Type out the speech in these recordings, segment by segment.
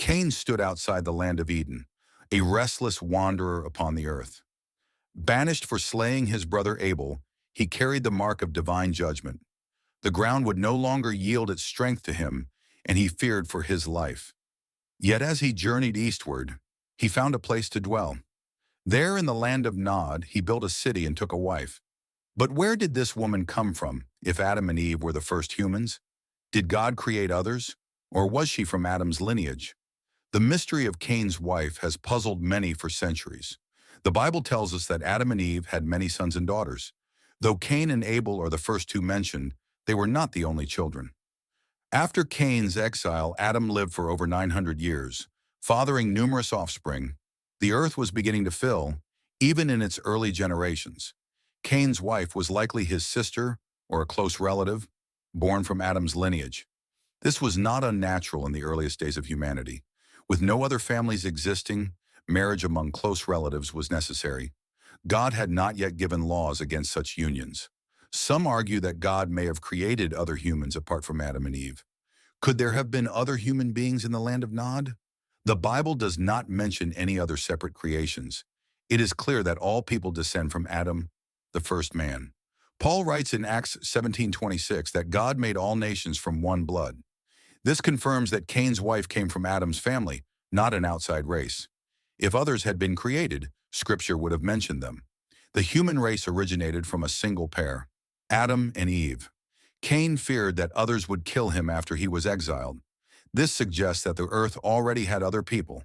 Cain stood outside the land of Eden, a restless wanderer upon the earth. Banished for slaying his brother Abel, he carried the mark of divine judgment. The ground would no longer yield its strength to him, and he feared for his life. Yet as he journeyed eastward, he found a place to dwell. There in the land of Nod, he built a city and took a wife. But where did this woman come from, if Adam and Eve were the first humans? Did God create others, or was she from Adam's lineage? The mystery of Cain's wife has puzzled many for centuries. The Bible tells us that Adam and Eve had many sons and daughters. Though Cain and Abel are the first two mentioned, they were not the only children. After Cain's exile, Adam lived for over 900 years, fathering numerous offspring. The earth was beginning to fill, even in its early generations. Cain's wife was likely his sister or a close relative, born from Adam's lineage. This was not unnatural in the earliest days of humanity. With no other families existing, marriage among close relatives was necessary. God had not yet given laws against such unions. Some argue that God may have created other humans apart from Adam and Eve. Could there have been other human beings in the land of Nod? The Bible does not mention any other separate creations. It is clear that all people descend from Adam, the first man. Paul writes in Acts 17:26 that God made all nations from one blood. This confirms that Cain's wife came from Adam's family, not an outside race. If others had been created, Scripture would have mentioned them. The human race originated from a single pair, Adam and Eve. Cain feared that others would kill him after he was exiled. This suggests that the earth already had other people.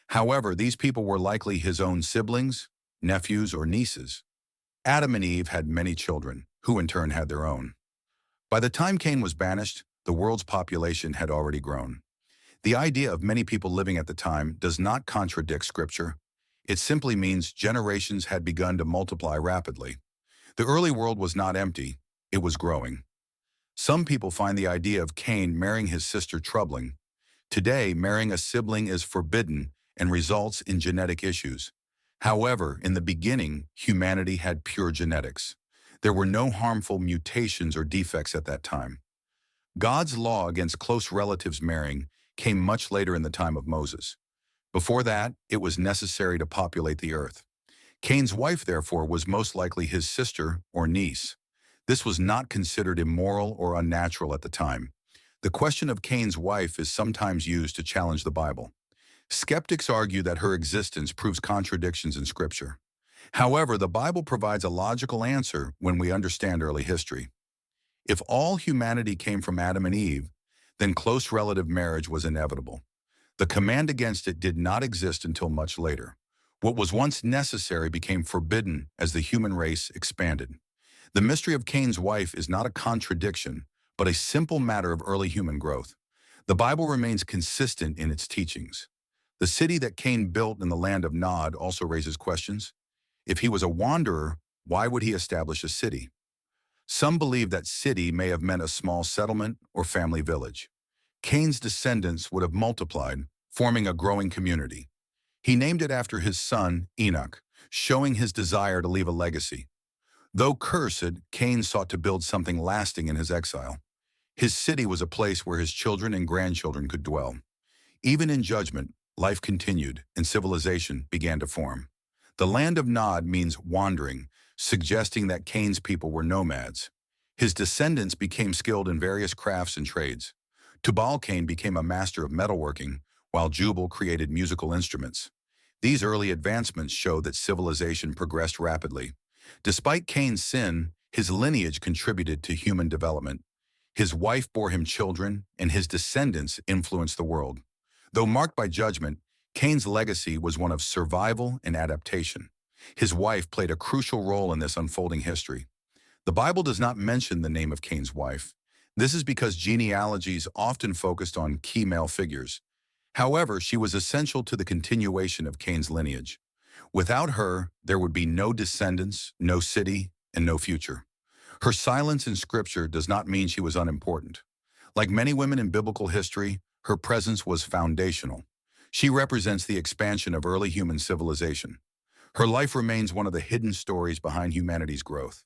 However, these people were likely his own siblings, nephews, or nieces. Adam and Eve had many children, who in turn had their own. By the time Cain was banished, the world's population had already grown. The idea of many people living at the time does not contradict Scripture. It simply means generations had begun to multiply rapidly. The early world was not empty, it was growing. Some people find the idea of Cain marrying his sister troubling. Today, marrying a sibling is forbidden and results in genetic issues. However, in the beginning, humanity had pure genetics. There were no harmful mutations or defects at that time. God's law against close relatives marrying came much later in the time of Moses. Before that, it was necessary to populate the earth. Cain's wife, therefore, was most likely his sister or niece. This was not considered immoral or unnatural at the time. The question of Cain's wife is sometimes used to challenge the Bible. Skeptics argue that her existence proves contradictions in Scripture. However, the Bible provides a logical answer when we understand early history. If all humanity came from Adam and Eve, then close relative marriage was inevitable. The command against it did not exist until much later. What was once necessary became forbidden as the human race expanded. The mystery of Cain's wife is not a contradiction, but a simple matter of early human growth. The Bible remains consistent in its teachings. The city that Cain built in the land of Nod also raises questions. If he was a wanderer, why would he establish a city? Some believe that city may have meant a small settlement or family village. Cain's descendants would have multiplied, forming a growing community. He named it after his son, Enoch, showing his desire to leave a legacy. Though cursed, Cain sought to build something lasting in his exile. His city was a place where his children and grandchildren could dwell. Even in judgment, life continued and civilization began to form. The land of Nod means wandering, suggesting that Cain's people were nomads. His descendants became skilled in various crafts and trades. Tubal-Cain became a master of metalworking, while Jubal created musical instruments. These early advancements show that civilization progressed rapidly. Despite Cain's sin, his lineage contributed to human development. His wife bore him children, and his descendants influenced the world. Though marked by judgment, Cain's legacy was one of survival and adaptation. His wife played a crucial role in this unfolding history. The Bible does not mention the name of Cain's wife. This is because genealogies often focused on key male figures. However, she was essential to the continuation of Cain's lineage. Without her, there would be no descendants, no city, and no future. Her silence in Scripture does not mean she was unimportant. Like many women in biblical history, her presence was foundational. She represents the expansion of early human civilization. Her life remains one of the hidden stories behind humanity's growth.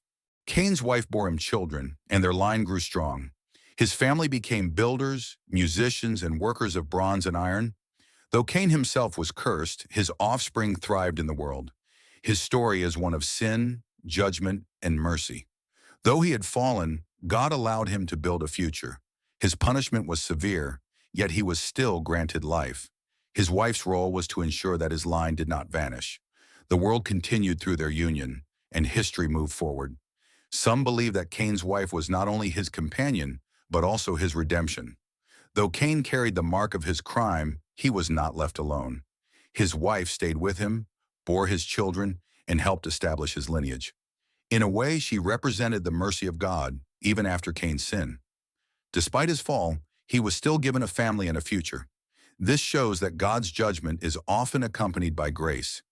Cain's wife bore him children, and their line grew strong. His family became builders, musicians, and workers of bronze and iron. Though Cain himself was cursed, his offspring thrived in the world. His story is one of sin, judgment, and mercy. Though he had fallen, God allowed him to build a future. His punishment was severe, yet he was still granted life. His wife's role was to ensure that his line did not vanish. The world continued through their union, and history moved forward. Some believe that Cain's wife was not only his companion, but also his redemption. Though Cain carried the mark of his crime, he was not left alone. His wife stayed with him, bore his children, and helped establish his lineage. In a way, she represented the mercy of God, even after Cain's sin. Despite his fall, he was still given a family and a future. This shows that God's judgment is often accompanied by grace.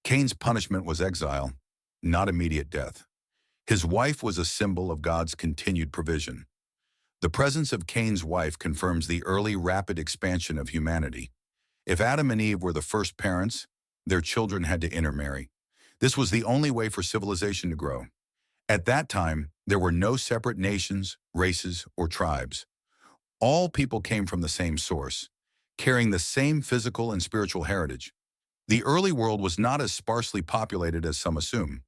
Cain's punishment was exile, not immediate death. His wife was a symbol of God's continued provision. The presence of Cain's wife confirms the early rapid expansion of humanity. If Adam and Eve were the first parents, their children had to intermarry. This was the only way for civilization to grow. At that time, there were no separate nations, races, or tribes. All people came from the same source, carrying the same physical and spiritual heritage. The early world was not as sparsely populated as some assume.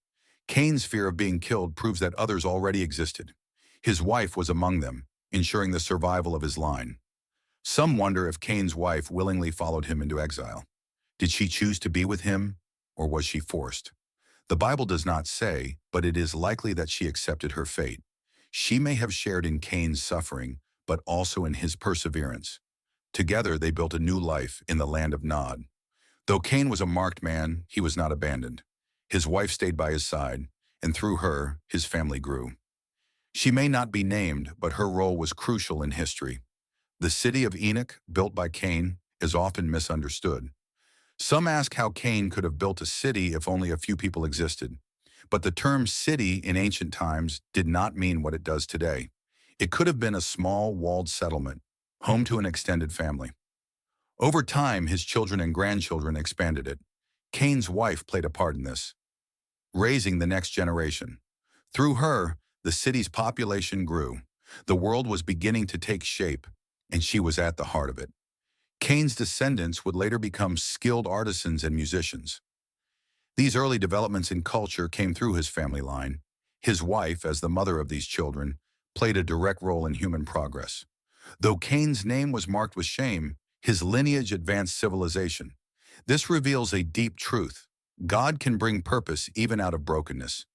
Cain's fear of being killed proves that others already existed. His wife was among them, ensuring the survival of his line. Some wonder if Cain's wife willingly followed him into exile. Did she choose to be with him, or was she forced? The Bible does not say, but it is likely that she accepted her fate. She may have shared in Cain's suffering, but also in his perseverance. Together they built a new life in the land of Nod. Though Cain was a marked man, he was not abandoned. His wife stayed by his side, and through her, his family grew. She may not be named, but her role was crucial in history. The city of Enoch, built by Cain, is often misunderstood. Some ask how Cain could have built a city if only a few people existed. But the term city in ancient times did not mean what it does today. It could have been a small, walled settlement, home to an extended family. Over time, his children and grandchildren expanded it. Cain's wife played a part in this, raising the next generation. Through her, the city's population grew. The world was beginning to take shape, and she was at the heart of it. Cain's descendants would later become skilled artisans and musicians. These early developments in culture came through his family line. His wife, as the mother of these children, played a direct role in human progress. Though Cain's name was marked with shame, his lineage advanced civilization. This reveals a deep truth. God can bring purpose even out of brokenness.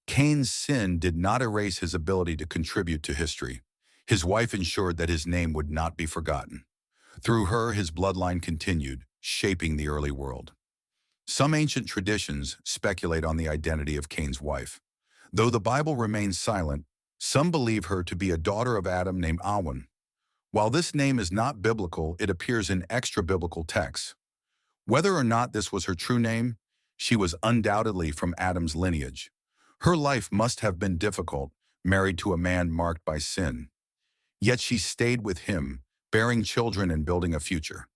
Cain's sin did not erase his ability to contribute to history. His wife ensured that his name would not be forgotten. Through her, his bloodline continued, shaping the early world. Some ancient traditions speculate on the identity of Cain's wife. Though the Bible remains silent, some believe her to be a daughter of Adam named Awan. While this name is not biblical, it appears in extra-biblical texts. Whether or not this was her true name, she was undoubtedly from Adam's lineage. Her life must have been difficult, married to a man marked by sin. Yet she stayed with him, bearing children and building a future.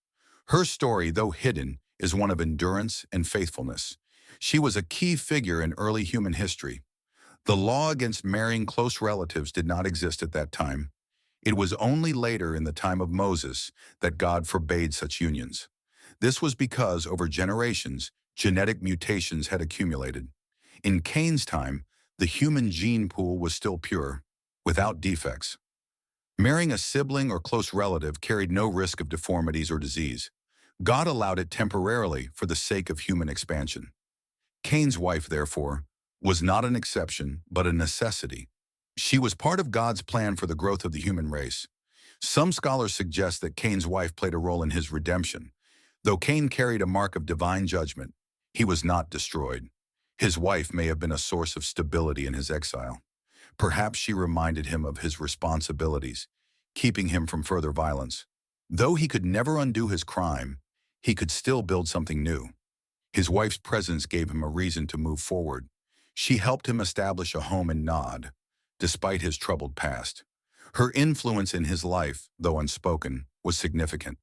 Her story, though hidden, is one of endurance and faithfulness. She was a key figure in early human history. The law against marrying close relatives did not exist at that time. It was only later in the time of Moses that God forbade such unions. This was because, over generations, genetic mutations had accumulated. In Cain's time, the human gene pool was still pure, without defects. Marrying a sibling or close relative carried no risk of deformities or disease. God allowed it temporarily for the sake of human expansion. Cain's wife, therefore, was not an exception, but a necessity. She was part of God's plan for the growth of the human race. Some scholars suggest that Cain's wife played a role in his redemption. Though Cain carried a mark of divine judgment, he was not destroyed. His wife may have been a source of stability in his exile. Perhaps she reminded him of his responsibilities, keeping him from further violence. Though he could never undo his crime, he could still build something new. His wife's presence gave him a reason to move forward. She helped him establish a home in Nod, despite his troubled past. Her influence in his life, though unspoken, was significant.